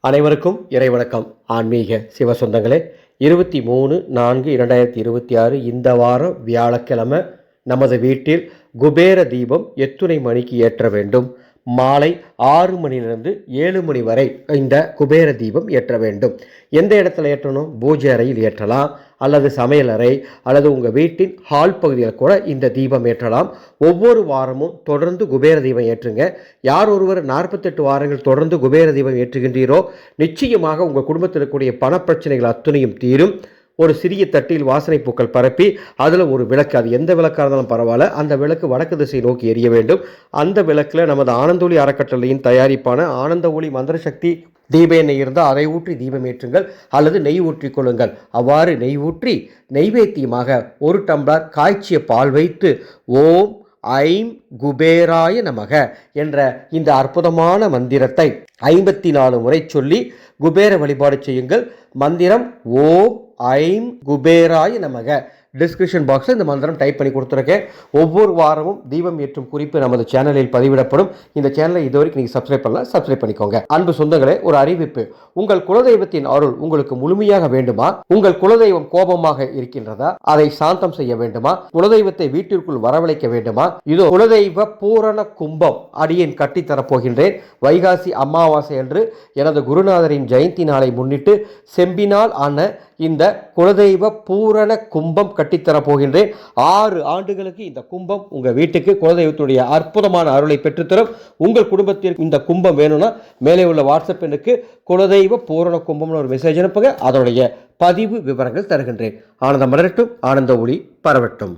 அனைவருக்கும் இறைவணக்கம். ஆன்மீக சிவ சொந்தங்களே, 23/4/2026 இந்த வாரம் வியாழக்கிழமை நமது வீட்டில் குபேர தீபம் எத்துணை மணிக்கு ஏற்ற வேண்டும்? மாலை 6 மணிலிருந்து 7 மணி வரை இந்த குபேர தீபம் ஏற்ற வேண்டும். எந்த இடத்துல ஏற்றணும்? பூஜை அறையில் ஏற்றலாம், அல்லது சமையலறை, அல்லது உங்கள் வீட்டின் ஹால் பகுதியில் கூட இந்த தீபம் ஏற்றலாம். ஒவ்வொரு வாரமும் தொடர்ந்து குபேர தீபம் ஏற்றுங்க. யார் ஒருவர் 48 வாரங்கள் தொடர்ந்து குபேர தீபம் ஏற்றுகின்றீரோ நிச்சயமாக உங்கள் குடும்பத்தில் இருக்கக்கூடிய பணப்பிரச்சனைகள் அத்துணையும் தீரும். ஒரு சிறிய தட்டில் வாசனை பூக்கள் பரப்பி அதில் ஒரு விளக்கு, அது எந்த விளக்காக இருந்தாலும் பரவாயில்ல, அந்த விளக்கு வடக்கு திசை நோக்கி எரிய வேண்டும். அந்த விளக்கில் நமது ஆனந்தொளி அறக்கட்டளையின் தயாரிப்பான ஆனந்த ஒளி மந்திர சக்தி தீப எண்ணெய் இருந்தால் அதை ஊற்றி தீபம் ஏற்றுங்கள், அல்லது நெய் ஊற்றி கொள்ளுங்கள். அவ்வாறு நெய் ஊற்றி நெய்வேத்தியமாக 1 டம்ளர் காய்ச்சிய பால் வைத்து ஓம் ஐம் குபேராய நமக என்ற இந்த அற்புதமான மந்திரத்தை 54 முறை சொல்லி குபேர வழிபாடு செய்யுங்கள். மந்திரம் ஓம் ஐம் குபேராய நமக. டிஸ்கிரிப்ஷன் பாக்ஸில் இந்த மந்திரம் டைப் பண்ணி கொடுத்துருக்கேன். ஒவ்வொரு வாரமும் தீபம் ஏற்றும் குறிப்பு நமது சேனலில் பதிவிடப்படும். இந்த சேனலை இதுவரைக்கும் நீங்கள் சப்ஸ்கிரைப் பண்ணலாம், சப்ஸ்கிரைப் பண்ணிக்கோங்க. அன்பு சொந்தங்களே, ஒரு அறிவிப்பு. உங்கள் குலதெய்வத்தின் அருள் உங்களுக்கு முழுமையாக வேண்டுமா? உங்கள் குலதெய்வம் கோபமாக இருக்கின்றதா? அதை சாந்தம் செய்ய வேண்டுமா? குலதெய்வத்தை வீட்டிற்குள் வரவழைக்க வேண்டுமா? இதோ குலதெய்வ பூரண கும்பம் அடியேன் கட்டித்தரப்போகின்றேன். வைகாசி அமாவாசை அன்று எனது குருநாதரின் ஜெயந்தி நாளை முன்னிட்டு செம்பினால் ஆன இந்த குலதெய்வ பூரண கும்பம் கட்டித்தரப்போகின்றேன். 6 ஆண்டுகளுக்கு இந்த கும்பம் உங்கள் வீட்டுக்கு குலதெய்வத்துடைய அற்புதமான அருளை பெற்றுத்தரும். உங்கள் குடும்பத்திற்கு இந்த கும்பம் வேணும்னா மேலே உள்ள வாட்ஸ்அப் எண்ணுக்கு குலதெய்வ பூரண கும்பம்னு ஒரு மெசேஜ் அனுப்புங்க. அதனுடைய பதிவு விவரங்கள் தருகின்றேன். ஆனந்தம் மலரட்டும், ஆனந்த ஒளி பரவட்டும்.